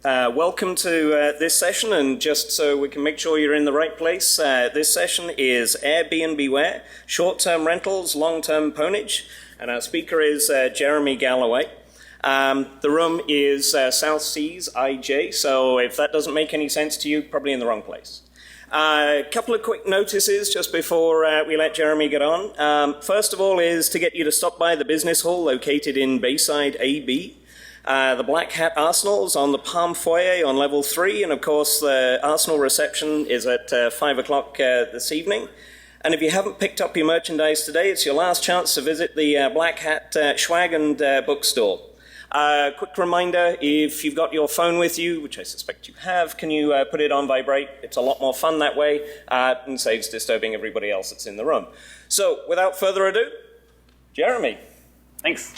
Welcome to this session, and just so we can make sure you're in the right place, this session is AirBnBeware, short-term rentals, long-term Pwnage, and our speaker is Jeremy Galloway. The room is South Seas IJ, so if that doesn't make any sense to you, probably in the wrong place. A couple of quick notices just before we let Jeremy get on. First of all is to get you to stop by the business hall located in Bayside AB. The Black Hat Arsenal's on the Palm Foyer on level 3, and of course the Arsenal reception is at 5 o'clock this evening. And if you haven't picked up your merchandise today, it's your last chance to visit the Black Hat Swag and Bookstore. Quick reminder, if you've got your phone with you, which I suspect you have, can you put it on vibrate? It's a lot more fun that way and saves disturbing everybody else that's in the room. So without further ado, Jeremy. Thanks.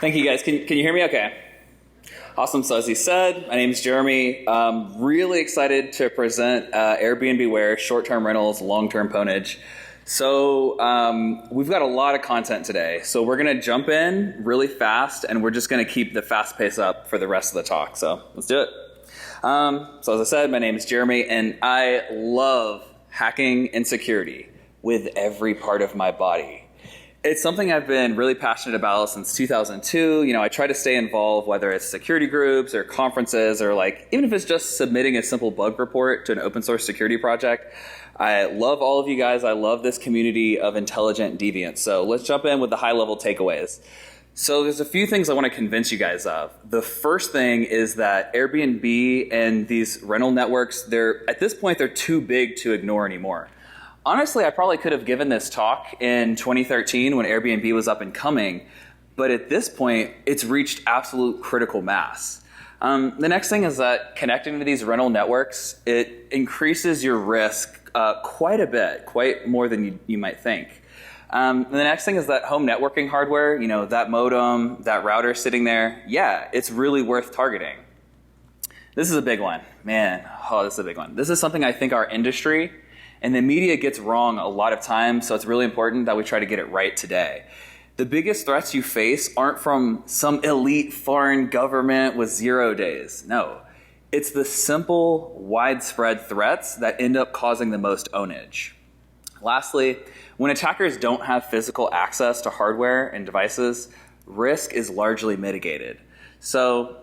Thank you, guys. Can you hear me okay? Awesome. So as he said, my name is Jeremy. Really excited to present AirBnBeware, short-term rentals, long-term Pwnage. So we've got a lot of content today. So we're going to jump in really fast, and we're just going to keep the fast pace up for the rest of the talk. So let's do it. So as I said, my name is Jeremy, and I love hacking and security with every part of my body. It's something I've been really passionate about since 2002. You know, I try to stay involved, whether it's security groups or conferences, or like even if it's just submitting a simple bug report to an open source security project. I love all of you guys. I love this community of intelligent deviants. So let's jump in with the high level takeaways. So there's a few things I want to convince you guys of. The first thing is that Airbnb and these rental networks, at this point, they're too big to ignore anymore. Honestly, I probably could have given this talk in 2013 when Airbnb was up and coming, but at this point, it's reached absolute critical mass. The next thing is that connecting to these rental networks, it increases your risk quite a bit, quite more than you might think. The next thing is that home networking hardware, you know, that modem, that router sitting there, yeah, it's really worth targeting. This is a big one. Man, this is a big one. This is something I think our industry and the media gets wrong a lot of times, so it's really important that we try to get it right today. The biggest threats you face aren't from some elite foreign government with 0 days. No, it's the simple, widespread threats that end up causing the most ownage. Lastly, when attackers don't have physical access to hardware and devices, risk is largely mitigated. So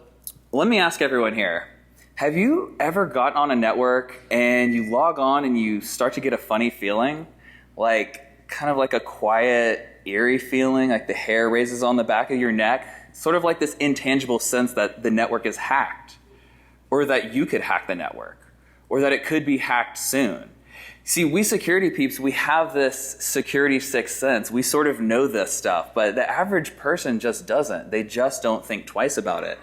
let me ask everyone here, have you ever gotten on a network and you log on and you start to get a funny feeling? Like, kind of like a quiet, eerie feeling, like the hair raises on the back of your neck? Sort of like this intangible sense that the network is hacked, or that you could hack the network, or that it could be hacked soon. See, we security peeps, we have this security sixth sense. We sort of know this stuff, but the average person just doesn't. They just don't think twice about it.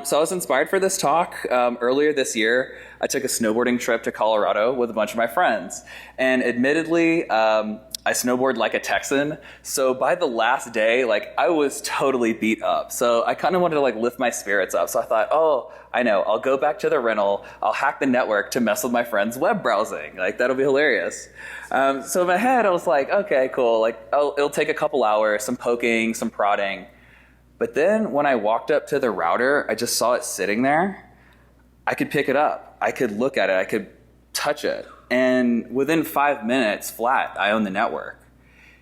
So I was inspired for this talk. Earlier this year, I took a snowboarding trip to Colorado with a bunch of my friends. And admittedly, I snowboard like a Texan. So by the last day, I was totally beat up. So I kind of wanted to lift my spirits up. So I thought, I know, I'll go back to the rental. I'll hack the network to mess with my friends' web browsing. That'll be hilarious. So in my head, I was like, okay, cool. It'll take a couple hours, some poking, some prodding. But then when I walked up to the router, I just saw it sitting there. I could pick it up. I could look at it. I could touch it. And within 5 minutes flat, I own the network.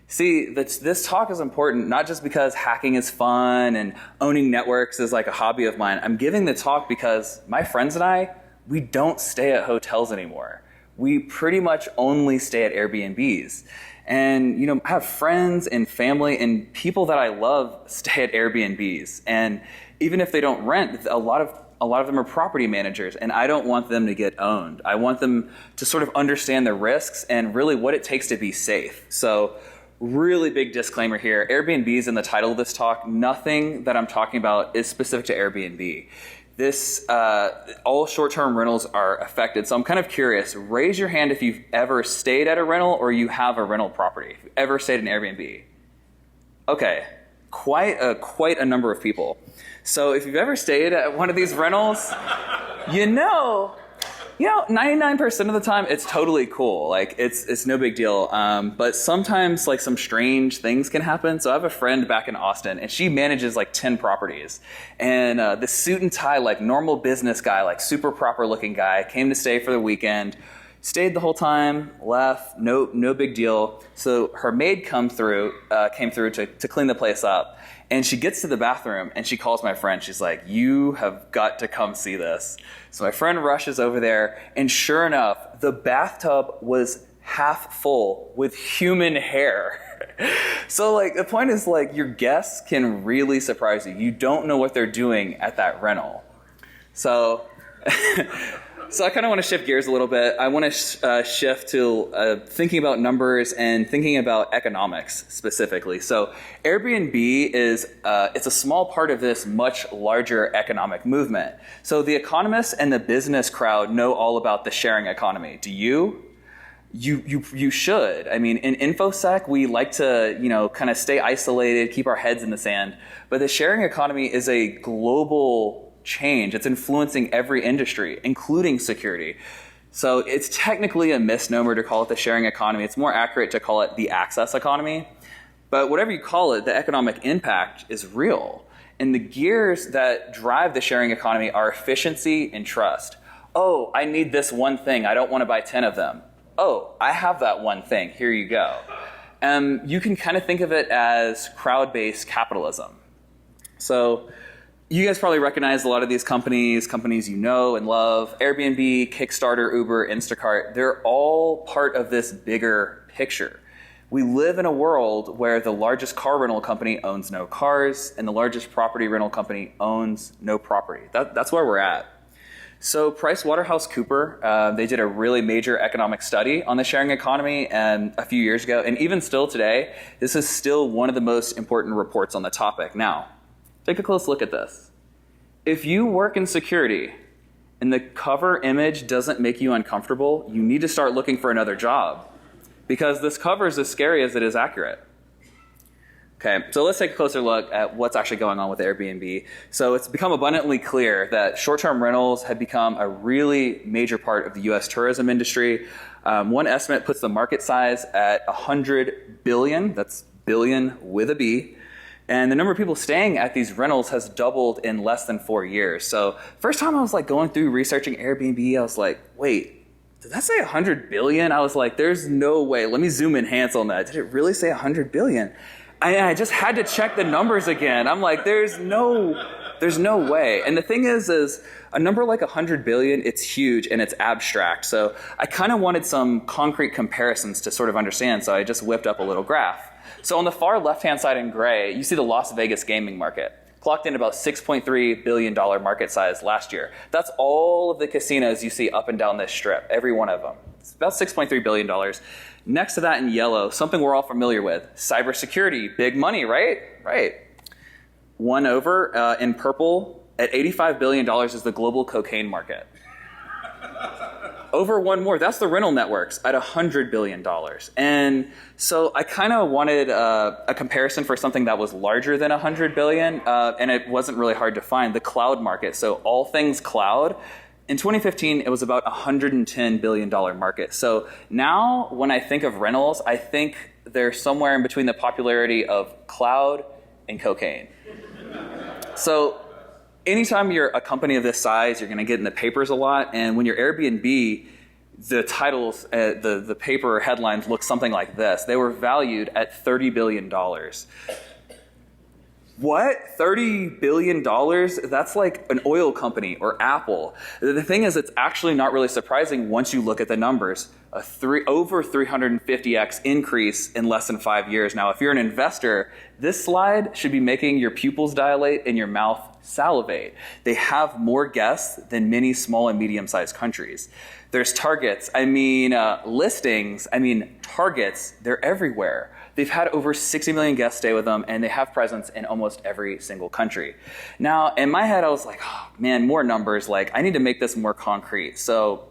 See, this talk is important, not just because hacking is fun and owning networks is like a hobby of mine. I'm giving the talk because my friends and I, we don't stay at hotels anymore. We pretty much only stay at Airbnbs. And, I have friends and family and people that I love stay at Airbnbs. And even if they don't rent, a lot of them are property managers, and I don't want them to get owned. I want them to sort of understand the risks and really what it takes to be safe. So really big disclaimer here. Airbnb is in the title of this talk. Nothing that I'm talking about is specific to Airbnb. All short-term rentals are affected. So I'm kind of curious. Raise your hand if you've ever stayed at a rental or you have a rental property. If you've ever stayed in Airbnb. Okay, quite a number of people. So if you've ever stayed at one of these rentals, you know 99% of the time, it's totally cool. Like, it's no big deal. But sometimes, like, some strange things can happen. So I have a friend back in Austin, and she manages, like, 10 properties. And this suit and tie, like, normal business guy, like, super proper-looking guy, came to stay for the weekend, stayed the whole time, left, no big deal. So her maid came through to clean the place up. And she gets to the bathroom, and she calls my friend. She's like, you have got to come see this. So my friend rushes over there, and sure enough, the bathtub was half full with human hair. So, like, the point is, like, your guests can really surprise you. You don't know what they're doing at that rental. So... So I kind of want to shift gears a little bit. I want to shift to thinking about numbers and thinking about economics specifically. So Airbnb is it's a small part of this much larger economic movement. So the economists and the business crowd know all about the sharing economy. Do you? You should. I mean, in InfoSec, we like to, kind of stay isolated, keep our heads in the sand. But the sharing economy is a global change. It's influencing every industry, including security. So it's technically a misnomer to call it the sharing economy. It's more accurate to call it the access economy. But whatever you call it, the economic impact is real. And the gears that drive the sharing economy are efficiency and trust. Oh, I need this one thing. I don't want to buy 10 of them. Oh, I have that one thing. Here you go. You can kind of think of it as crowd-based capitalism. So you guys probably recognize a lot of these companies you know and love. Airbnb, Kickstarter, Uber, Instacart, they're all part of this bigger picture. We live in a world where the largest car rental company owns no cars, and the largest property rental company owns no property. That's where we're at. So PricewaterhouseCoopers, they did a really major economic study on the sharing economy a few years ago, and even still today, this is still one of the most important reports on the topic. Now, take a close look at this. If you work in security and the cover image doesn't make you uncomfortable, you need to start looking for another job, because this cover is as scary as it is accurate. Okay, so let's take a closer look at what's actually going on with Airbnb. So it's become abundantly clear that short-term rentals have become a really major part of the US tourism industry. One estimate puts the market size at 100 billion, that's billion with a B. And the number of people staying at these rentals has doubled in less than 4 years. So first time I was like going through researching Airbnb, I was like, wait, did that say 100 billion? I was like, there's no way. Let me zoom enhance on that. Did it really say 100 billion? I just had to check the numbers again. I'm like, there's no way. And the thing is a number like 100 billion, it's huge and it's abstract. So I kind of wanted some concrete comparisons to sort of understand. So I just whipped up a little graph. So on the far left-hand side in gray, you see the Las Vegas gaming market. Clocked in about $6.3 billion market size last year. That's all of the casinos you see up and down this strip, every one of them. It's about $6.3 billion. Next to that in yellow, something we're all familiar with, cybersecurity, big money, right? Right. One over in purple at $85 billion is the global cocaine market. Over one more, that's the rental networks at $100 billion. And so I kind of wanted a comparison for something that was larger than $100 billion, and it wasn't really hard to find, the cloud market. So all things cloud. In 2015, it was about a $110 billion market. So now when I think of rentals, I think they're somewhere in between the popularity of cloud and cocaine. So anytime you're a company of this size, you're going to get in the papers a lot. And when you're Airbnb, the titles, the paper headlines look something like this. They were valued at $30 billion. What? $30 billion? That's like an oil company or Apple. The thing is, it's actually not really surprising once you look at the numbers. Over 350x increase in less than 5 years. Now, if you're an investor, this slide should be making your pupils dilate and your mouth salivate. They have more guests than many small and medium-sized countries. There's targets. Listings. Targets. They're everywhere. They've had over 60 million guests stay with them, and they have presence in almost every single country. Now, in my head, I was like, oh, man, more numbers. Like, I need to make this more concrete. So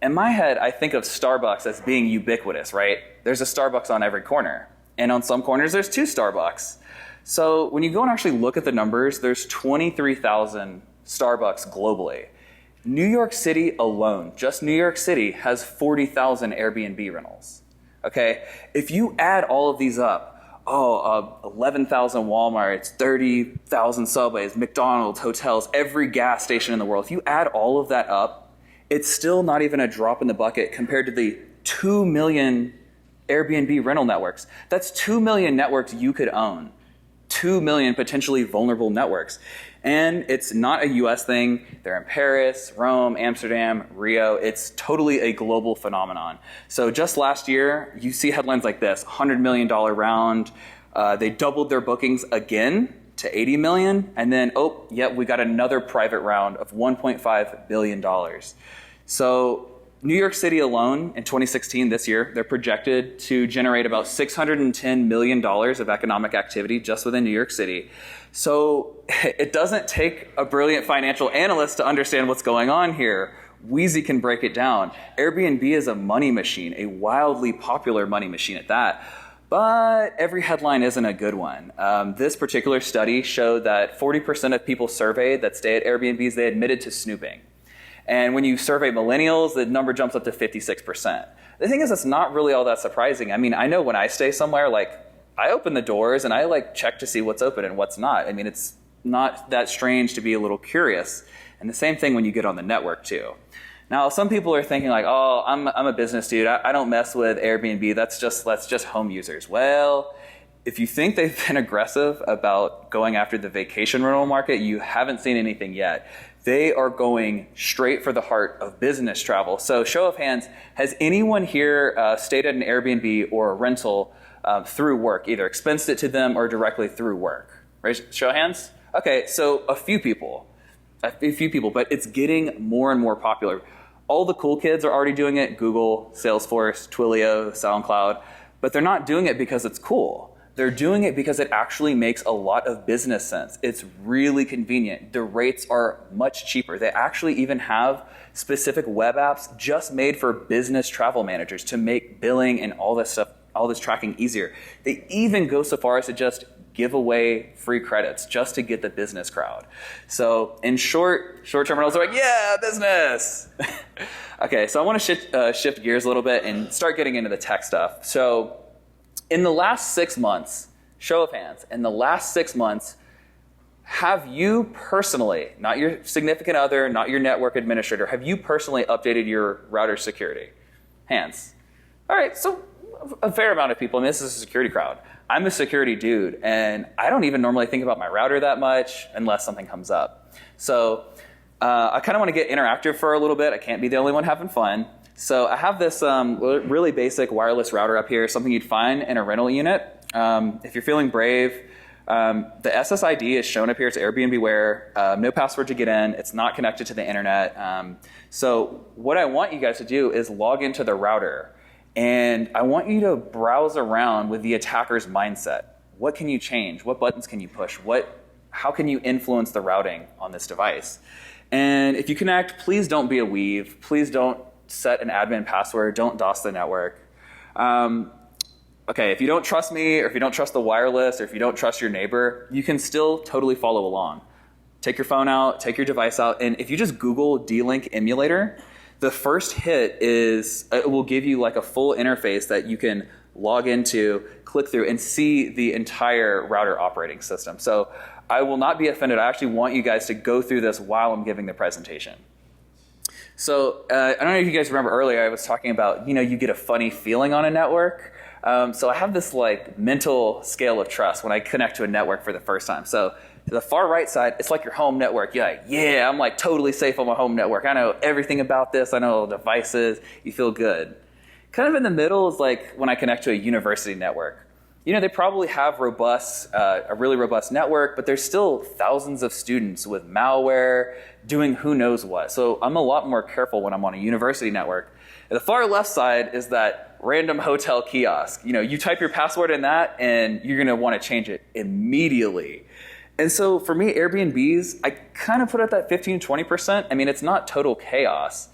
in my head, I think of Starbucks as being ubiquitous, right? There's a Starbucks on every corner. And on some corners, there's 2 Starbucks. So when you go and actually look at the numbers, there's 23,000 Starbucks globally. New York City alone, just New York City, has 40,000 Airbnb rentals. Okay, if you add all of these up, 11,000 Walmarts, 30,000 Subways, McDonald's, hotels, every gas station in the world, if you add all of that up, it's still not even a drop in the bucket compared to the 2 million Airbnb rental networks. That's 2 million networks you could own. 2 million potentially vulnerable networks. And it's not a US thing. They're in Paris, Rome, Amsterdam, Rio. It's totally a global phenomenon. So just last year, you see headlines like this, $100 million round. They doubled their bookings again to 80 million. And then, we got another private round of $1.5 billion. So New York City alone in 2016, this year, they're projected to generate about $610 million of economic activity just within New York City. So it doesn't take a brilliant financial analyst to understand what's going on here. Wheezy can break it down. Airbnb is a money machine, a wildly popular money machine at that. But every headline isn't a good one. This particular study showed that 40% of people surveyed that stay at Airbnbs, they admitted to snooping. And when you survey millennials, the number jumps up to 56%. The thing is, it's not really all that surprising. I mean, I know when I stay somewhere, I open the doors and I check to see what's open and what's not. I mean, it's not that strange to be a little curious. And the same thing when you get on the network too. Now, some people are thinking I'm a business dude. I don't mess with Airbnb. That's just home users. Well, if you think they've been aggressive about going after the vacation rental market, you haven't seen anything yet. They are going straight for the heart of business travel. So show of hands, has anyone here stayed at an Airbnb or a rental through work, either expensed it to them or directly through work? Show of hands? Okay, so a few people, but it's getting more and more popular. All the cool kids are already doing it, Google, Salesforce, Twilio, SoundCloud, but they're not doing it because it's cool. They're doing it because it actually makes a lot of business sense. It's really convenient. The rates are much cheaper. They actually even have specific web apps just made for business travel managers to make billing and all this stuff, all this tracking easier. They even go so far as to just give away free credits just to get the business crowd. So in short-term rentals are yeah, business. Okay, so I want to shift gears a little bit and start getting into the tech stuff. So in the last 6 months, show of hands, in the last 6 months, have you personally, not your significant other, not your network administrator, have you personally updated your router security? Hands. All right, so a fair amount of people, this is a security crowd. I'm a security dude, and I don't even normally think about my router that much unless something comes up. So I kind of want to get interactive for a little bit. I can't be the only one having fun. So I have this really basic wireless router up here, something you'd find in a rental unit. If you're feeling brave, the SSID is shown up here. It's AirBnBeware. No password to get in. It's not connected to the internet. So what I want you guys to do is log into the router. And I want you to browse around with the attacker's mindset. What can you change? What buttons can you push? How can you influence the routing on this device? And if you connect, please don't be a weave. Please don't set an admin password. Don't DOS the network. Okay, if you don't trust me, or if you don't trust the wireless, or if you don't trust your neighbor, you can still totally follow along. Take your phone out, take your device out, and if you just Google D-Link emulator, the first hit is, it will give you like a full interface that you can log into, click through, and see the entire router operating system. So I will not be offended. I actually want you guys to go through this while I'm giving the presentation. So I don't know if you guys remember earlier, I was talking about, you get a funny feeling on a network. So I have this mental scale of trust when I connect to a network for the first time. So to the far right side, it's like your home network. You're like, yeah, I'm totally safe on my home network. I know everything about this. I know all the devices. You feel good. Kind of in the middle is like when I connect to a university network. They probably have a really robust network, but there's still thousands of students with malware doing who knows what. So I'm a lot more careful when I'm on a university network. And the far left side is that random hotel kiosk. You type your password in that, and you're going to want to change it immediately. And so for me, Airbnbs, I kind of put at that 15 to 20%. I mean, it's not total chaos,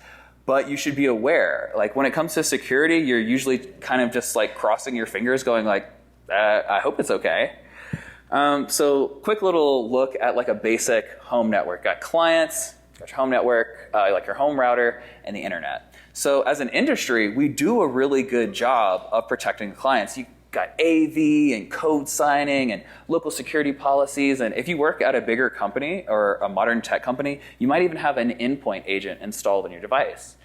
but you should be aware. When it comes to security, you're usually kind of just crossing your fingers going I hope it's okay. So quick little look at a basic home network. Got clients, got your home network, like your home router, and the internet. So as an industry, we do a really good job of protecting clients. You got AV and code signing and local security policies. And if you work at a bigger company or a modern tech company, you might even have an endpoint agent installed in your device.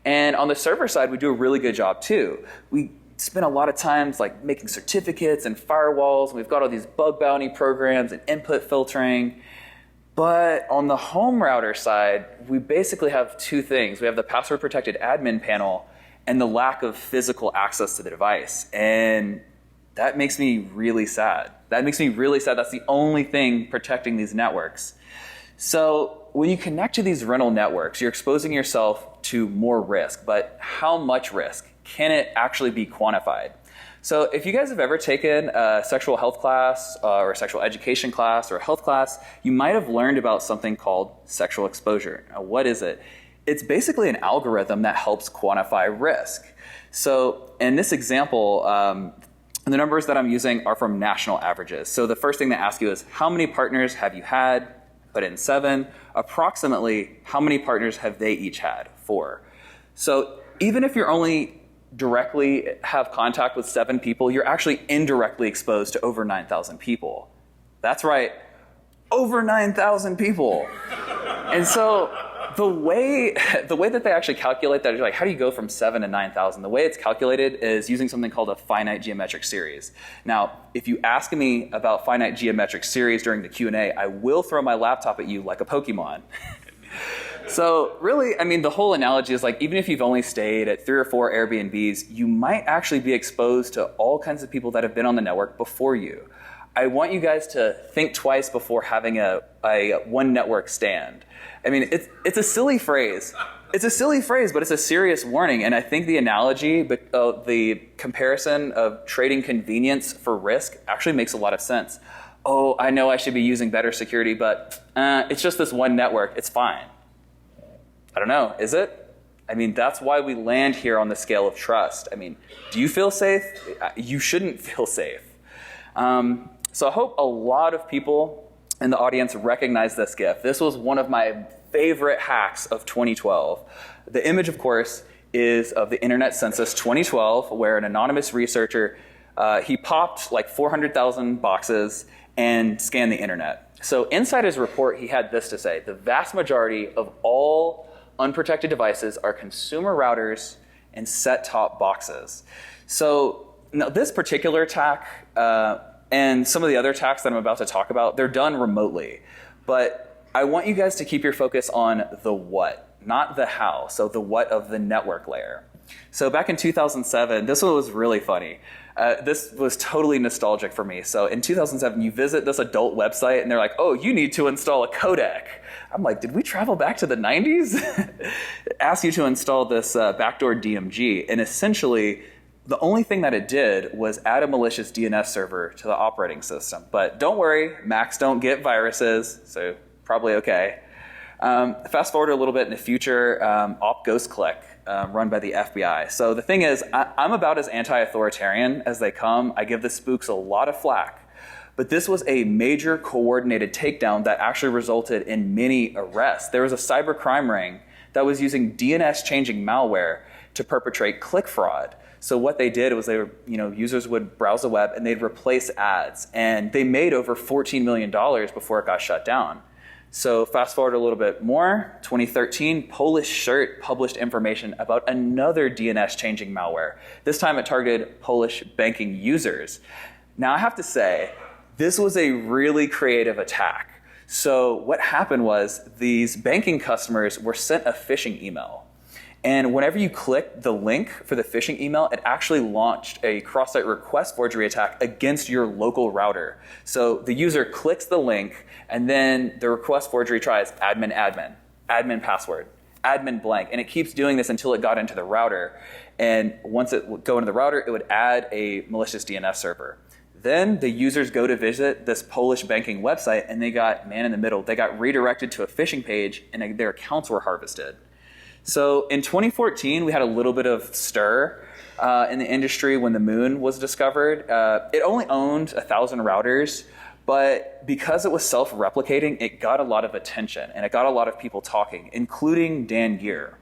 And on the server side, we do a really good job too. We spend a lot of times like making certificates and firewalls. And we've got all these bug bounty programs and input filtering. But on the home router side, we basically have two things. We have the password protected admin panel and the lack of physical access to the device. And that makes me really sad. That's the only thing protecting these networks. So when you connect to these rental networks, you're exposing yourself to more risk. But how much risk? Can it actually be quantified? So if you guys have ever taken a sexual health class or a sexual education class or a health class, you might have learned about something called sexual exposure. Now, what is it? It's basically an algorithm that helps quantify risk. So in this example, the numbers that I'm using are from national averages. So the first thing they ask you is, how many partners have you had? Put in 7. Approximately, how many partners have they each had? 4. So even if you're only directly have contact with 7 people, you're actually indirectly exposed to over 9,000 people. That's right, over 9,000 people. And so the way that they actually calculate that is like, how do you go from 7 to 9,000? The way it's calculated is using something called a finite geometric series. Now, if you ask me about finite geometric series during the Q&A, I will throw my laptop at you like a Pokemon. So really, I mean, the whole analogy is like, even if you've only stayed at 3 or 4 Airbnbs, you might actually be exposed to all kinds of people that have been on the network before you. I want you guys to think twice before having a one network stand. I mean, it's a silly phrase. It's a silly phrase, but it's a serious warning. And I think the analogy, the comparison of trading convenience for risk actually makes a lot of sense. Oh, I know I should be using better security, but it's just this one network. It's fine. I don't know, is it? I mean, that's why we land here on the scale of trust. I mean, do you feel safe? You shouldn't feel safe. So I hope a lot of people in the audience recognize this GIF. This was one of my favorite hacks of 2012. The image, of course, is of the Internet Census 2012, where an anonymous researcher, he popped like 400,000 boxes and scanned the internet. So inside his report, he had this to say: the vast majority of all unprotected devices are consumer routers and set-top boxes. So now this particular attack and some of the other attacks that I'm about to talk about, they're done remotely. But I want you guys to keep your focus on the what, not the how. So the what of the network layer. So back in 2007, this one was really funny. This was totally nostalgic for me. So in 2007, you visit this adult website and they're like, oh, you need to install a codec. I'm like, did we travel back to the 90s? It asks you to install this backdoor DMG. And essentially, the only thing that it did was add a malicious DNS server to the operating system. But don't worry, Macs don't get viruses, so probably okay. Fast forward a little bit in the future, Op Ghost Click, run by the FBI. So the thing is, I'm about as anti-authoritarian as they come. I give the spooks a lot of flack. But this was a major coordinated takedown that actually resulted in many arrests. There was a cybercrime ring that was using DNS-changing malware to perpetrate click fraud. So what they did was users would browse the web and they'd replace ads. And they made over $14 million before it got shut down. So fast forward a little bit more, 2013, Polish Shirt published information about another DNS-changing malware. This time it targeted Polish banking users. Now I have to say, this was a really creative attack. So what happened was these banking customers were sent a phishing email. And whenever you click the link for the phishing email, it actually launched a cross-site request forgery attack against your local router. So the user clicks the link, and then the request forgery tries admin password, admin blank. And it keeps doing this until it got into the router. And once it would go into the router, it would add a malicious DNS server. Then the users go to visit this Polish banking website, and they got man in the middle. They got redirected to a phishing page, and their accounts were harvested. So in 2014, we had a little bit of stir in the industry when the moon was discovered. It only owned 1,000 routers, But because it was self-replicating, it got a lot of attention and it got a lot of people talking, including Dan Geer.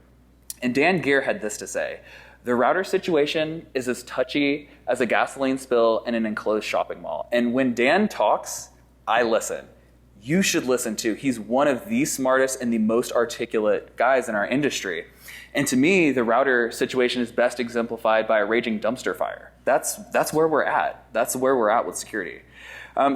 And Dan Geer had this to say: the router situation is as touchy as a gasoline spill in an enclosed shopping mall. And when Dan talks, I listen. You should listen too. He's one of the smartest and the most articulate guys in our industry. And to me, the router situation is best exemplified by a raging dumpster fire. That's where we're at. That's where we're at with security.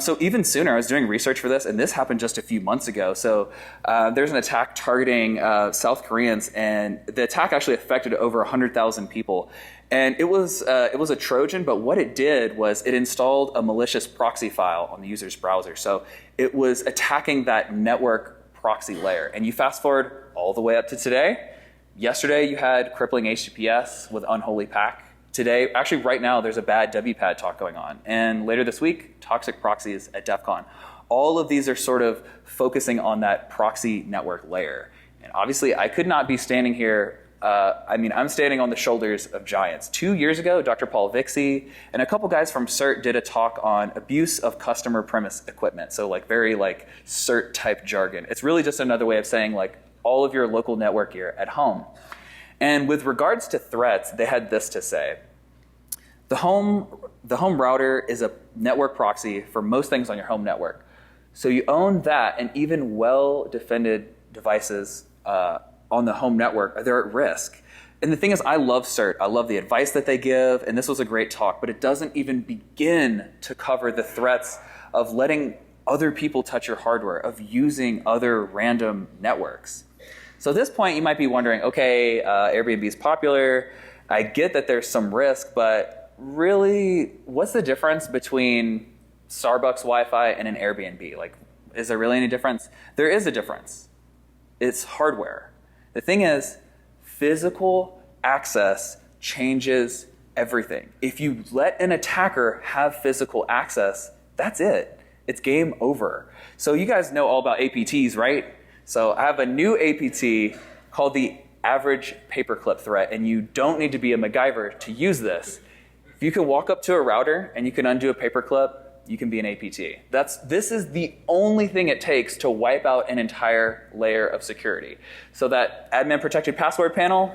So even sooner, I was doing research for this, and this happened just a few months ago. So there's an attack targeting South Koreans, and the attack actually affected over 100,000 people. And it was a Trojan, but what it did was it installed a malicious proxy file on the user's browser. So it was attacking that network proxy layer. And you fast forward all the way up to today. Yesterday, you had crippling HTTPS with unholy pack. Today, actually right now, there's a bad WPAD talk going on. And later this week, toxic proxies at DEF CON. All of these are sort of focusing on that proxy network layer. And obviously, I could not be standing here. I'm standing on the shoulders of giants. 2 years ago, Dr. Paul Vixie and a couple guys from CERT did a talk on abuse of customer premise equipment. So very CERT type jargon. It's really just another way of saying all of your local network gear at home. And with regards to threats, they had this to say: the home router is a network proxy for most things on your home network. So you own that, and even well-defended devices on the home network, they're at risk. And the thing is, I love CERT. I love the advice that they give, and this was a great talk, but it doesn't even begin to cover the threats of letting other people touch your hardware, of using other random networks. So at this point, you might be wondering, okay, Airbnb is popular. I get that there's some risk, but really, what's the difference between Starbucks Wi-Fi and an Airbnb? Is there really any difference? There is a difference. It's hardware. The thing is, physical access changes everything. If you let an attacker have physical access, that's it. It's game over. So you guys know all about APTs, right? So I have a new APT called the average paperclip threat, and you don't need to be a MacGyver to use this. If you can walk up to a router and you can undo a paperclip, you can be an APT. This is the only thing it takes to wipe out an entire layer of security. So that admin protected password panel,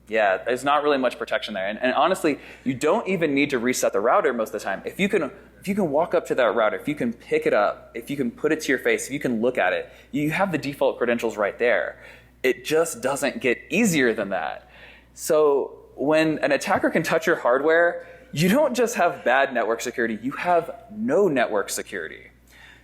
yeah, there's not really much protection there. And honestly, you don't even need to reset the router most of the time. If you can walk up to that router, if you can pick it up, if you can put it to your face, if you can look at it, you have the default credentials right there. It just doesn't get easier than that. So when an attacker can touch your hardware, you don't just have bad network security, you have no network security.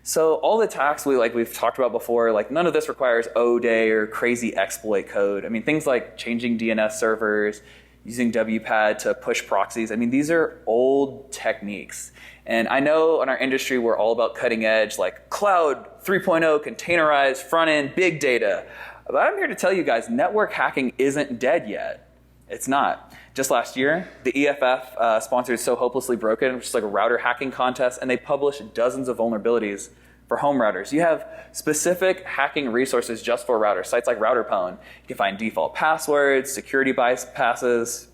So all the attacks we've talked about before, none of this requires O-Day or crazy exploit code. Things like changing DNS servers, using WPAD to push proxies. These are old techniques. And I know in our industry, we're all about cutting edge, cloud 3.0, containerized, front end, big data. But I'm here to tell you guys, network hacking isn't dead yet. It's not. Just last year, the EFF sponsored So Hopelessly Broken, which is a router hacking contest, and they published dozens of vulnerabilities for home routers. You have specific hacking resources just for routers. Sites like RouterPwn. You can find default passwords, security bypasses.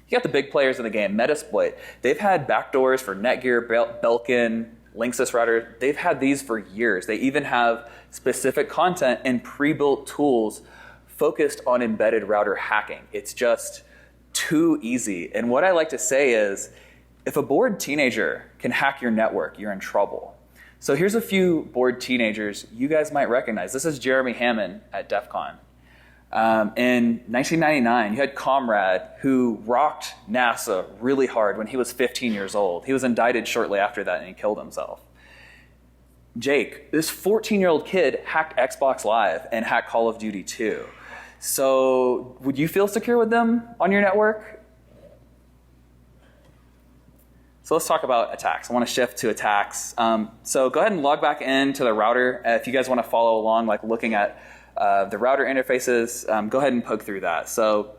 You got the big players in the game, Metasploit. They've had backdoors for Netgear, Belkin, Linksys router. They've had these for years. They even have specific content and pre-built tools focused on embedded router hacking. It's just too easy. And what I like to say is, if a bored teenager can hack your network, you're in trouble. So here's a few bored teenagers you guys might recognize. This is Jeremy Hammond at DEF CON. In 1999, you had Comrade, who rocked NASA really hard when he was 15 years old. He was indicted shortly after that, and he killed himself. Jake, this 14-year-old kid, hacked Xbox Live and hacked Call of Duty 2. So would you feel secure with them on your network? So let's talk about attacks. I want to shift to attacks. So go ahead and log back into the router. If you guys want to follow along, looking at the router interfaces, go ahead and poke through that. So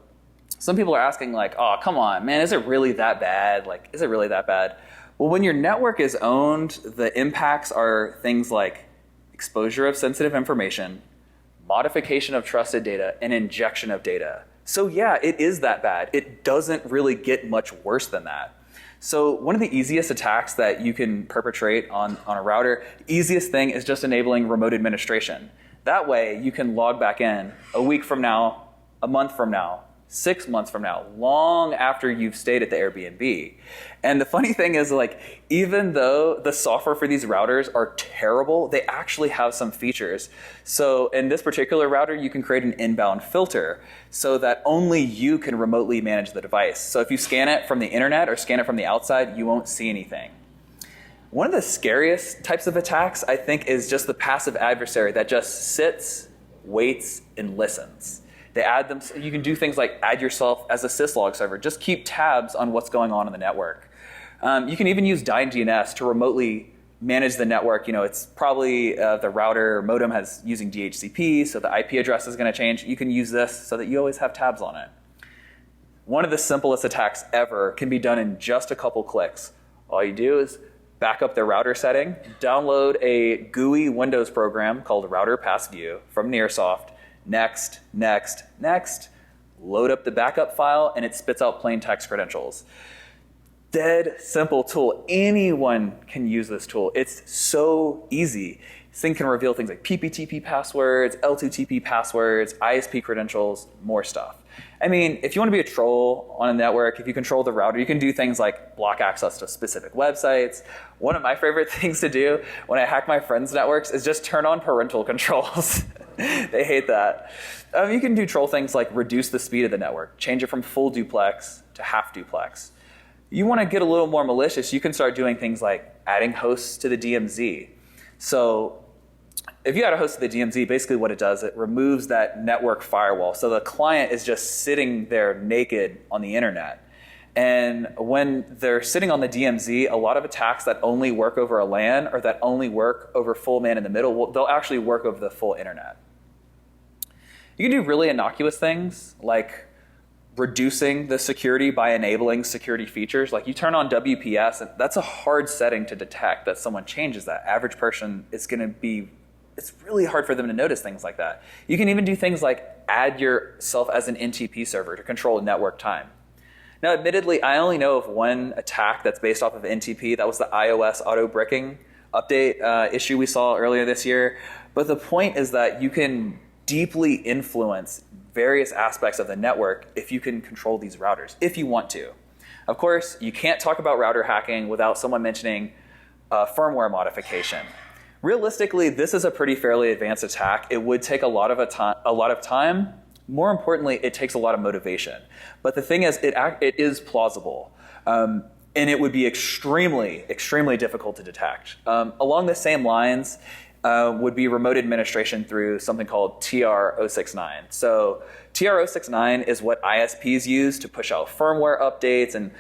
some people are asking oh, come on, man, is it really that bad? Is it really that bad? Well, when your network is owned, the impacts are things like exposure of sensitive information, modification of trusted data, and injection of data. So yeah, it is that bad. It doesn't really get much worse than that. So one of the easiest attacks that you can perpetrate on a router, easiest thing is just enabling remote administration. That way you can log back in a week from now, a month from now, 6 months from now, long after you've stayed at the Airbnb. And the funny thing is, like, even though the software for these routers are terrible, they actually have some features. So in this particular router, you can create an inbound filter so that only you can remotely manage the device. So if you scan it from the internet or scan it from the outside, you won't see anything. One of the scariest types of attacks, I think, is just the passive adversary that just sits, waits, and listens. They add them. You can do things like add yourself as a syslog server. Just keep tabs on what's going on in the network. You can even use DynDNS to remotely manage the network. It's probably the router or modem has using DHCP, so the IP address is going to change. You can use this so that you always have tabs on it. One of the simplest attacks ever can be done in just a couple clicks. All you do is back up the router setting, download a GUI Windows program called Router Pass View from Nearsoft. Next, next, next, load up the backup file, and it spits out plain text credentials. Dead simple tool. Anyone can use this tool. It's so easy. This thing can reveal things like PPTP passwords, L2TP passwords, ISP credentials, more stuff. I mean, if you want to be a troll on a network, if you control the router, you can do things like block access to specific websites. One of my favorite things to do when I hack my friends' networks is just turn on parental controls. They hate that. You can do troll things like reduce the speed of the network, change it from full duplex to half duplex. You want to get a little more malicious, you can start doing things like adding hosts to the DMZ. So if you add a host to the DMZ, basically what it does, it removes that network firewall. So the client is just sitting there naked on the internet. And when they're sitting on the DMZ, a lot of attacks that only work over a LAN or that only work over full man in the middle, they'll actually work over the full internet. You can do really innocuous things like reducing the security by enabling security features. Like you turn on WPS, and that's a hard setting to detect that someone changes that. Average person is going to be, it's really hard for them to notice things like that. You can even do things like add yourself as an NTP server to control network time. Now, admittedly, I only know of one attack that's based off of NTP. That was the iOS auto-bricking update issue we saw earlier this year. But the point is that you can deeply influence various aspects of the network if you can control these routers, if you want to. Of course, you can't talk about router hacking without someone mentioning firmware modification. Realistically, this is a pretty fairly advanced attack. It would take a lot of time. More importantly, it takes a lot of motivation. But the thing is, it is plausible. And it would be extremely, extremely difficult to detect. Along the same lines would be remote administration through something called TR069. So TR069 is what ISPs use to push out firmware updates and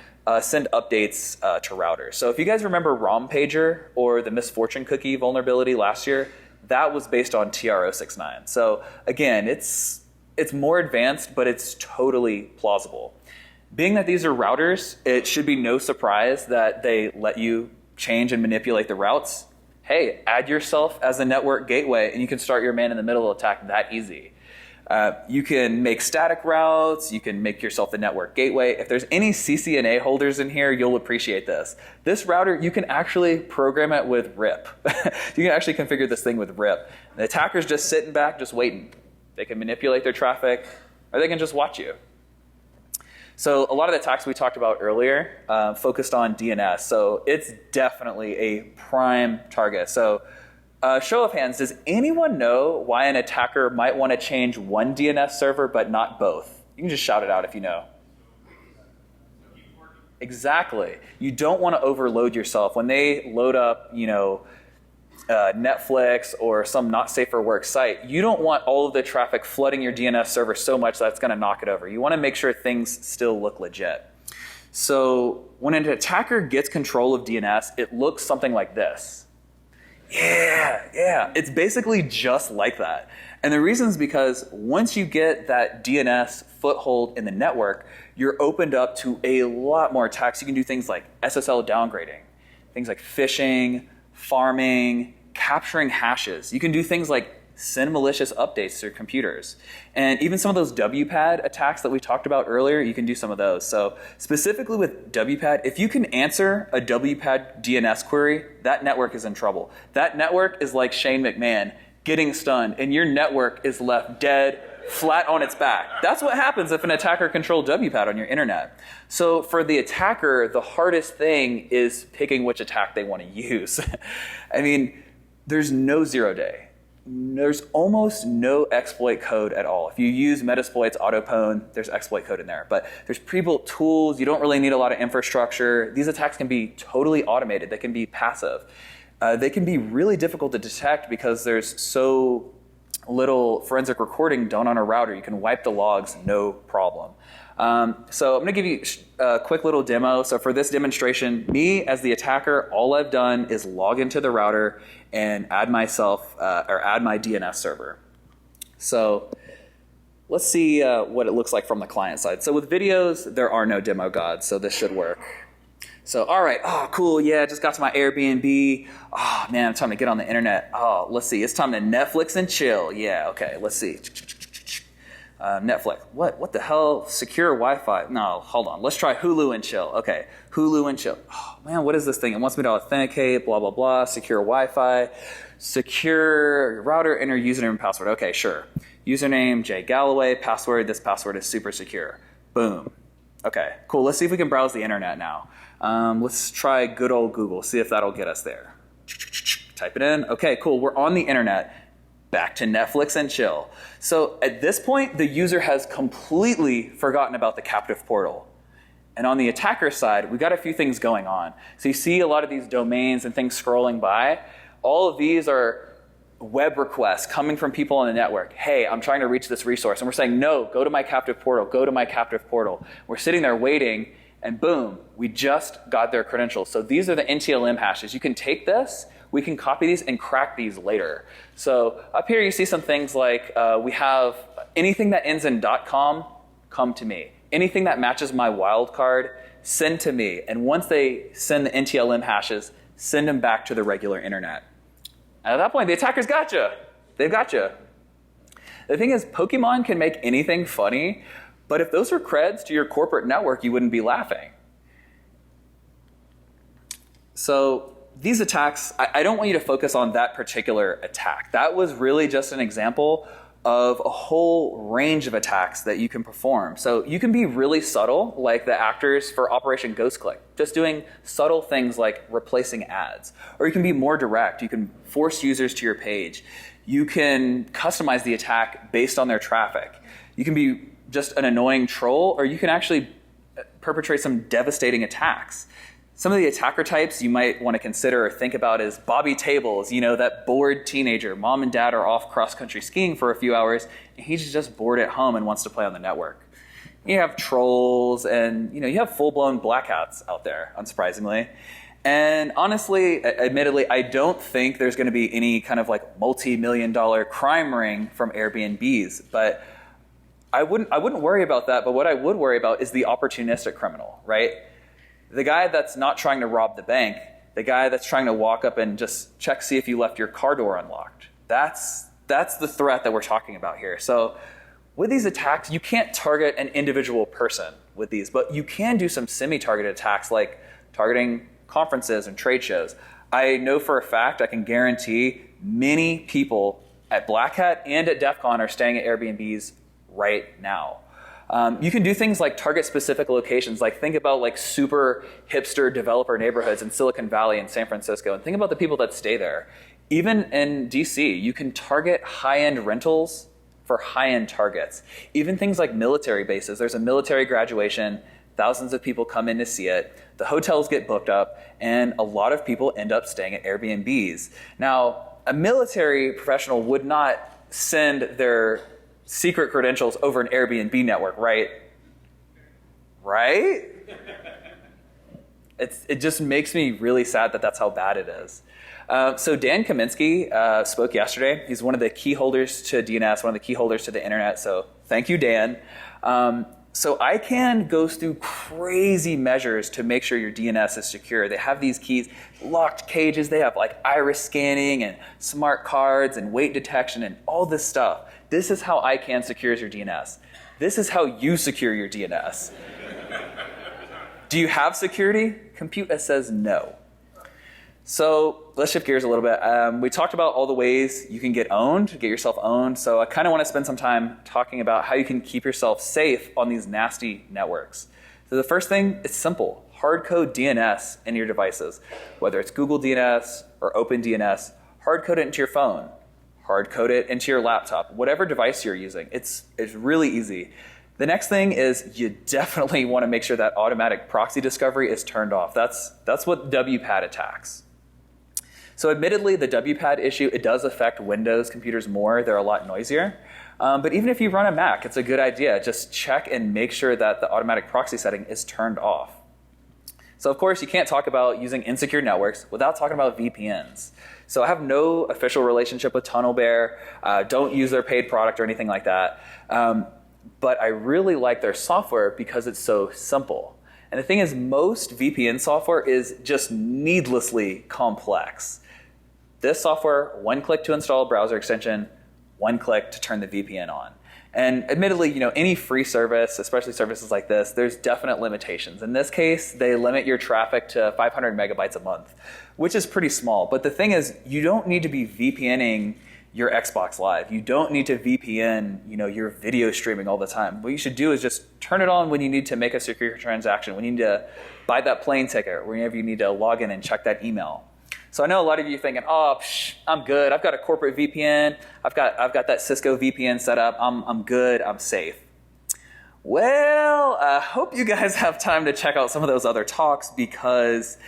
send updates to routers. So if you guys remember ROM Pager or the misfortune cookie vulnerability last year, that was based on TR069. So again, it's more advanced, but it's totally plausible. Being that these are routers, it should be no surprise that they let you change and manipulate the routes. Hey, add yourself as a network gateway, and you can start your man-in-the-middle attack that easy. You can make static routes. You can make yourself the network gateway. If there's any CCNA holders in here, you'll appreciate this. This router, you can actually program it with RIP. You can actually configure this thing with RIP. The attacker's just sitting back, just waiting. They can manipulate their traffic, or they can just watch you. So a lot of the attacks we talked about earlier focused on DNS. So it's definitely a prime target. So show of hands, does anyone know why an attacker might want to change one DNS server but not both? You can just shout it out if you know. Exactly. You don't want to overload yourself. When they load up, Netflix or some not safe for work site, you don't want all of the traffic flooding your DNS server so much that it's going to knock it over. You want to make sure things still look legit. So when an attacker gets control of DNS, it looks something like this. Yeah. It's basically just like that. And the reason is because once you get that DNS foothold in the network, you're opened up to a lot more attacks. You can do things like SSL downgrading, things like phishing, farming, capturing hashes. You can do things like send malicious updates to your computers. And even some of those WPAD attacks that we talked about earlier, you can do some of those. So specifically with WPAD, if you can answer a WPAD DNS query, that network is in trouble. That network is like Shane McMahon getting stunned, and your network is left dead, flat on its back. That's what happens if an attacker controlled WPAD on your internet. So for the attacker, the hardest thing is picking which attack they want to use. I mean, there's no 0 day. There's almost no exploit code at all. If you use Metasploit's Autopwn, there's exploit code in there. But there's pre-built tools. You don't really need a lot of infrastructure. These attacks can be totally automated. They can be passive. They can be really difficult to detect because there's so little forensic recording done on a router. You can wipe the logs, no problem. So I'm going to give you a quick little demo. So for this demonstration, me as the attacker, all I've done is log into the router and add myself or add my DNS server. So let's see what it looks like from the client side. So with videos, there are no demo gods, so this should work. So, all right, oh, cool, yeah, just got to my Airbnb. Oh, man, it's time to get on the internet. Oh, let's see, it's time to Netflix and chill. Yeah, okay, let's see. Netflix, what the hell? Secure Wi-Fi? No, hold on, let's try Hulu and chill. Okay, Hulu and chill. Oh, man, what is this thing? It wants me to authenticate, blah, blah, blah, secure Wi-Fi, secure router, enter username and password. Okay, sure. Username, J. Galloway, password, this password is super secure. Boom. Okay, cool, let's see if we can browse the internet now. Let's try good old Google, see if that'll get us there. Type it in. Okay, cool, we're on the internet. Back to Netflix and chill. So at this point, the user has completely forgotten about the captive portal. And on the attacker side, we've got a few things going on. So you see a lot of these domains and things scrolling by. All of these are web requests coming from people on the network. Hey, I'm trying to reach this resource. And we're saying, no, go to my captive portal, go to my captive portal. We're sitting there waiting, and boom, we just got their credentials. So these are the NTLM hashes. You can take this, we can copy these and crack these later. So up here you see some things like we have anything that ends in .com, come to me. Anything that matches my wildcard, send to me. And once they send the NTLM hashes, send them back to the regular internet. And at that point, the attackers got you. They've got you. The thing is, Pokemon can make anything funny, but if those were creds to your corporate network, you wouldn't be laughing. So these attacks, I don't want you to focus on that particular attack. That was really just an example of a whole range of attacks that you can perform. So you can be really subtle, like the actors for Operation Ghost Click, just doing subtle things like replacing ads. Or you can be more direct. You can force users to your page. You can customize the attack based on their traffic. You can be just an annoying troll, or you can actually perpetrate some devastating attacks. Some of the attacker types you might want to consider or think about is Bobby Tables, you know, that bored teenager. Mom and dad are off cross-country skiing for a few hours, and he's just bored at home and wants to play on the network. You have trolls, and you have full-blown black hats out there, unsurprisingly. And honestly, admittedly, I don't think there's going to be any kind of like multi-million-dollar crime ring from Airbnbs, but I wouldn't worry about that. But what I would worry about is the opportunistic criminal, right? The guy that's not trying to rob the bank, the guy that's trying to walk up and just check, see if you left your car door unlocked. That's the threat that we're talking about here. So with these attacks, you can't target an individual person with these, but you can do some semi-targeted attacks like targeting conferences and trade shows. I know for a fact, I can guarantee many people at Black Hat and at DEF CON are staying at Airbnbs right now. You can do things like target specific locations, like think about like super hipster developer neighborhoods in Silicon Valley and San Francisco, and think about the people that stay there. Even in DC, you can target high-end rentals for high-end targets. Even things like military bases. There's a military graduation, thousands of people come in to see it, the hotels get booked up, and a lot of people end up staying at Airbnbs. Now, a military professional would not send their secret credentials over an Airbnb network, right? Right? It just makes me really sad that that's how bad it is. So Dan Kaminsky spoke yesterday. He's one of the key holders to DNS, one of the key holders to the internet. So thank you, Dan. So ICANN goes through crazy measures to make sure your DNS is secure. They have these keys, locked cages, they have like iris scanning and smart cards and weight detection and all this stuff. This is how ICANN secures your DNS. This is how you secure your DNS. Do you have security? Compute says no. So let's shift gears a little bit. We talked about all the ways you can get yourself owned. So I kind of want to spend some time talking about how you can keep yourself safe on these nasty networks. So the first thing is simple. Hard code DNS in your devices. Whether it's Google DNS or OpenDNS, hard code it into your phone. Hard code it into your laptop. Whatever device you're using. It's really easy. The next thing is you definitely want to make sure that automatic proxy discovery is turned off. That's what WPAD attacks. So admittedly, the WPAD issue, it does affect Windows computers more. They're a lot noisier. But even if you run a Mac, it's a good idea. Just check and make sure that the automatic proxy setting is turned off. So of course, you can't talk about using insecure networks without talking about VPNs. So I have no official relationship with TunnelBear. Don't use their paid product or anything like that. But I really like their software because it's so simple. And the thing is, most VPN software is just needlessly complex. This software, one click to install a browser extension, one click to turn the VPN on. And admittedly, any free service, especially services like this, there's definite limitations. In this case, they limit your traffic to 500 megabytes a month, which is pretty small. But the thing is, you don't need to be VPNing your Xbox Live. You don't need to VPN, your video streaming all the time. What you should do is just turn it on when you need to make a secure transaction, when you need to buy that plane ticket, or whenever you need to log in and check that email. So I know a lot of you are thinking, I'm good. I've got a corporate VPN. I've got that Cisco VPN set up. I'm good. I'm safe. Well, I hope you guys have time to check out some of those other talks because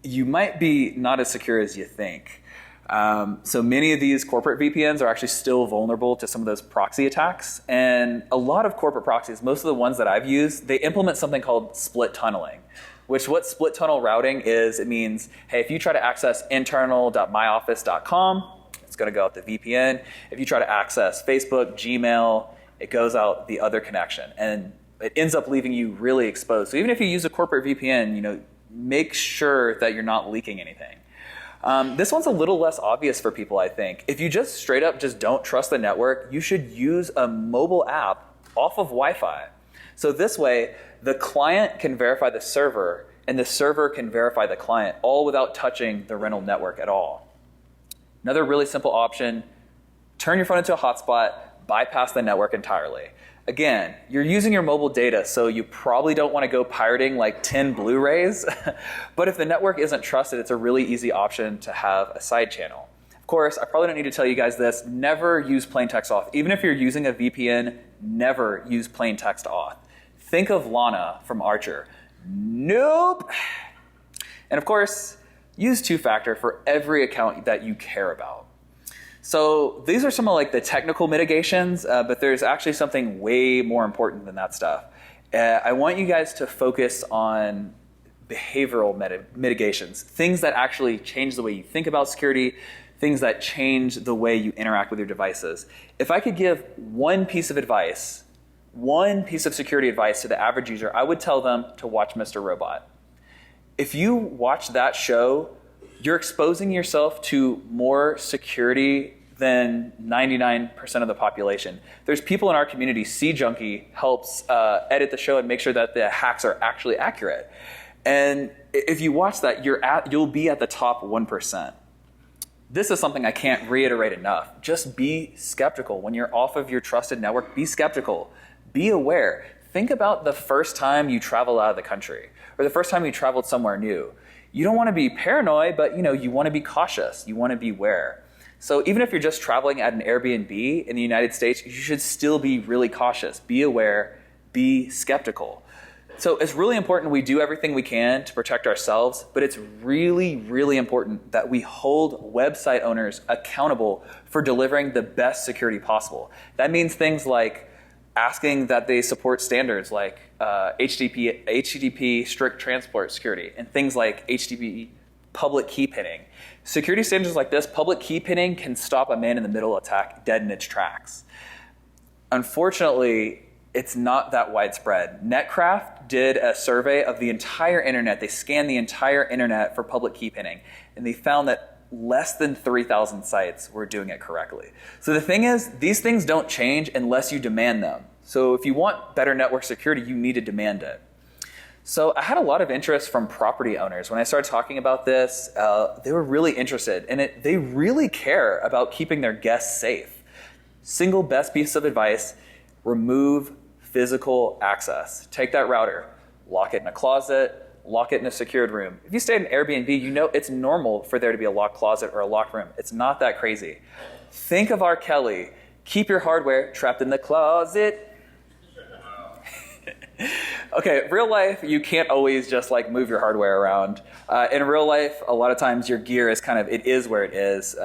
you might be not as secure as you think. So many of these corporate VPNs are actually still vulnerable to some of those proxy attacks. And a lot of corporate proxies, most of the ones that I've used, they implement something called split tunneling. What split tunnel routing is, it means, hey, if you try to access internal.myoffice.com, it's going to go out the VPN. If you try to access Facebook, Gmail, it goes out the other connection. And it ends up leaving you really exposed. So even if you use a corporate VPN, make sure that you're not leaking anything. This one's a little less obvious for people, I think. If you just straight up just don't trust the network, you should use a mobile app off of Wi-Fi. So this way, the client can verify the server, and the server can verify the client, all without touching the rental network at all. Another really simple option, turn your phone into a hotspot, bypass the network entirely. Again, you're using your mobile data, so you probably don't want to go pirating like 10 Blu-rays. But if the network isn't trusted, it's a really easy option to have a side channel. Of course, I probably don't need to tell you guys this, never use plain text auth. Even if you're using a VPN, never use plain text auth. Think of Lana from Archer. Nope. And of course, use two-factor for every account that you care about. So these are some of the technical mitigations, but there's actually something way more important than that stuff. I want you guys to focus on behavioral mitigations, things that actually change the way you think about security, things that change the way you interact with your devices. If I could give one piece of advice, one piece of security advice to the average user, I would tell them to watch Mr. Robot. If you watch that show, you're exposing yourself to more security than 99% of the population. There's people in our community, CJunkie helps edit the show and make sure that the hacks are actually accurate. And if you watch that, you'll be at the top 1%. This is something I can't reiterate enough. Just be skeptical. When you're off of your trusted network, be skeptical. Be aware. Think about the first time you travel out of the country or the first time you traveled somewhere new. You don't want to be paranoid, but you want to be cautious. You want to beware. So even if you're just traveling at an Airbnb in the United States, you should still be really cautious. Be aware. Be skeptical. So it's really important we do everything we can to protect ourselves, but it's really, really important that we hold website owners accountable for delivering the best security possible. That means things like asking that they support standards like HTTP strict transport security and things like HTTP public key pinning. Security standards like this, public key pinning can stop a man-in-the-middle attack dead in its tracks. Unfortunately, it's not that widespread. Netcraft did a survey of the entire internet. They scanned the entire internet for public key pinning, and they found that less than 3,000 sites were doing it correctly. So the thing is, these things don't change unless you demand them. So if you want better network security, you need to demand it. So I had a lot of interest from property owners. When I started talking about this, they were really interested, and they really care about keeping their guests safe. Single best piece of advice, remove physical access. Take that router, lock it in a closet, lock it in a secured room. If you stay in an Airbnb, you know it's normal for there to be a locked closet or a locked room. It's not that crazy. Think of R. Kelly. Keep your hardware trapped in the closet. Okay, real life, you can't always just like move your hardware around. In real life, a lot of times your gear is it is where it is.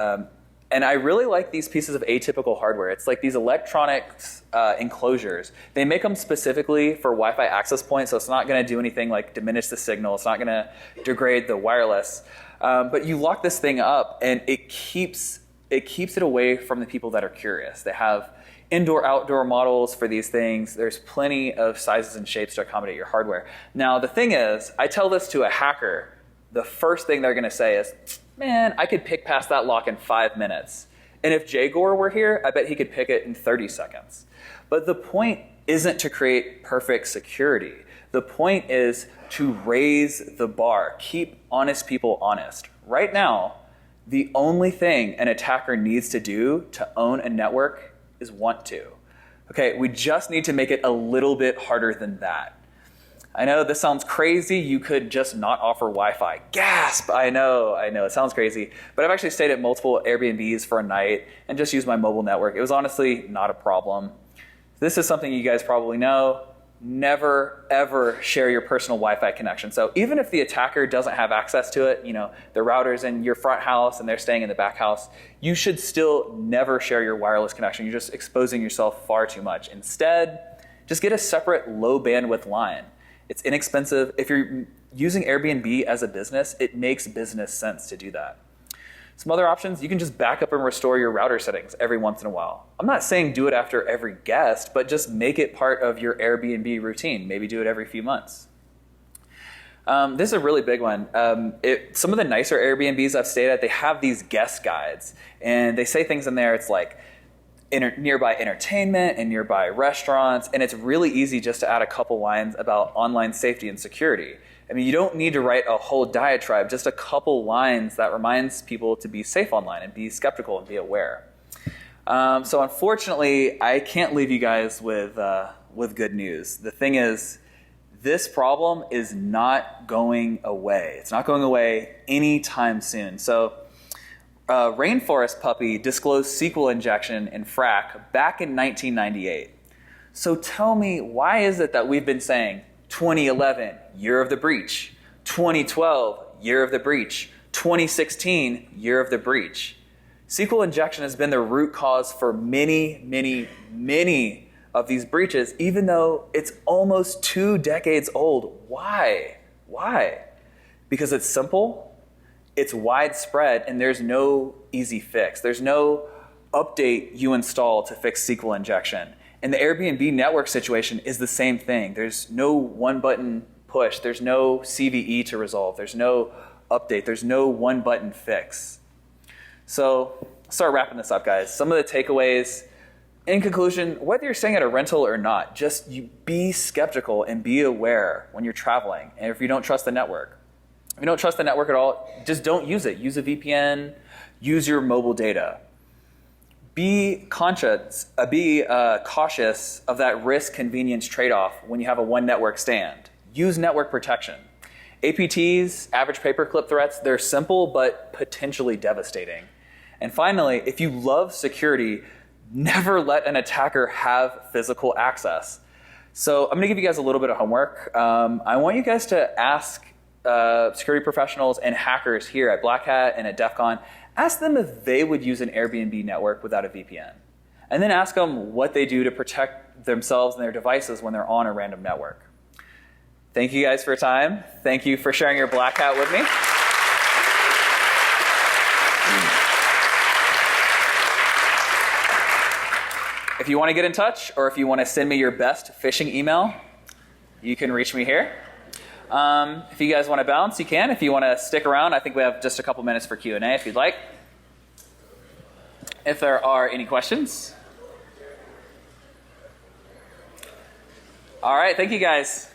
And I really like these pieces of atypical hardware. It's like these electronics enclosures. They make them specifically for Wi-Fi access points, so it's not going to do anything like diminish the signal. It's not going to degrade the wireless. But you lock this thing up, and it keeps it away from the people that are curious. They have indoor-outdoor models for these things. There's plenty of sizes and shapes to accommodate your hardware. Now, the thing is, I tell this to a hacker, the first thing they're going to say is, man, I could pick past that lock in 5 minutes. And if Jay Gore were here, I bet he could pick it in 30 seconds. But the point isn't to create perfect security. The point is to raise the bar. Keep honest people honest. Right now, the only thing an attacker needs to do to own a network is want to. Okay, we just need to make it a little bit harder than that. I know this sounds crazy. You could just not offer Wi-Fi. Gasp! I know, it sounds crazy. But I've actually stayed at multiple Airbnbs for a night and just used my mobile network. It was honestly not a problem. This is something you guys probably know. Never, ever share your personal Wi-Fi connection. So even if the attacker doesn't have access to it, the router's in your front house and they're staying in the back house, you should still never share your wireless connection. You're just exposing yourself far too much. Instead, just get a separate low bandwidth line. It's inexpensive. If you're using Airbnb as a business, it makes business sense to do that. Some other options, you can just back up and restore your router settings every once in a while. I'm not saying do it after every guest, but just make it part of your Airbnb routine. Maybe do it every few months. This is a really big one. Some of the nicer Airbnbs I've stayed at, they have these guest guides. And they say things in there, it's like nearby entertainment and nearby restaurants. And it's really easy just to add a couple lines about online safety and security. I mean, you don't need to write a whole diatribe, just a couple lines that reminds people to be safe online and be skeptical and be aware. So unfortunately, I can't leave you guys with good news. The thing is, this problem is not going away. It's not going away anytime soon. So Rainforest Puppy disclosed SQL injection in FRAC back in 1998. So tell me, why is it that we've been saying 2011, year of the breach, 2012, year of the breach, 2016, year of the breach? SQL injection has been the root cause for many, many, many of these breaches, even though it's almost 2 decades old. Why? Why? Because it's simple, it's widespread, and there's no easy fix. There's no update you install to fix SQL injection. And the Airbnb network situation is the same thing. There's no one-button push. There's no CVE to resolve. There's no update. There's no one-button fix. So I'll start wrapping this up, guys. Some of the takeaways. In conclusion, whether you're staying at a rental or not, just you be skeptical and be aware when you're traveling. And if you don't trust the network. If you don't trust the network at all, just don't use it. Use a VPN. Use your mobile data. Be cautious of that risk-convenience trade-off when you have a one-network stand. Use network protection. APTs, average paperclip threats, they're simple but potentially devastating. And finally, if you love security, never let an attacker have physical access. So I'm going to give you guys a little bit of homework. I want you guys to ask security professionals and hackers here at Black Hat and at DEF CON, ask them if they would use an Airbnb network without a VPN. And then ask them what they do to protect themselves and their devices when they're on a random network. Thank you guys for your time. Thank you for sharing your Black Hat with me. If you want to get in touch, or if you want to send me your best phishing email, you can reach me here. If you guys want to bounce, you can. If you want to stick around, I think we have just a couple minutes for Q&A if you'd like. If there are any questions. All right, thank you guys.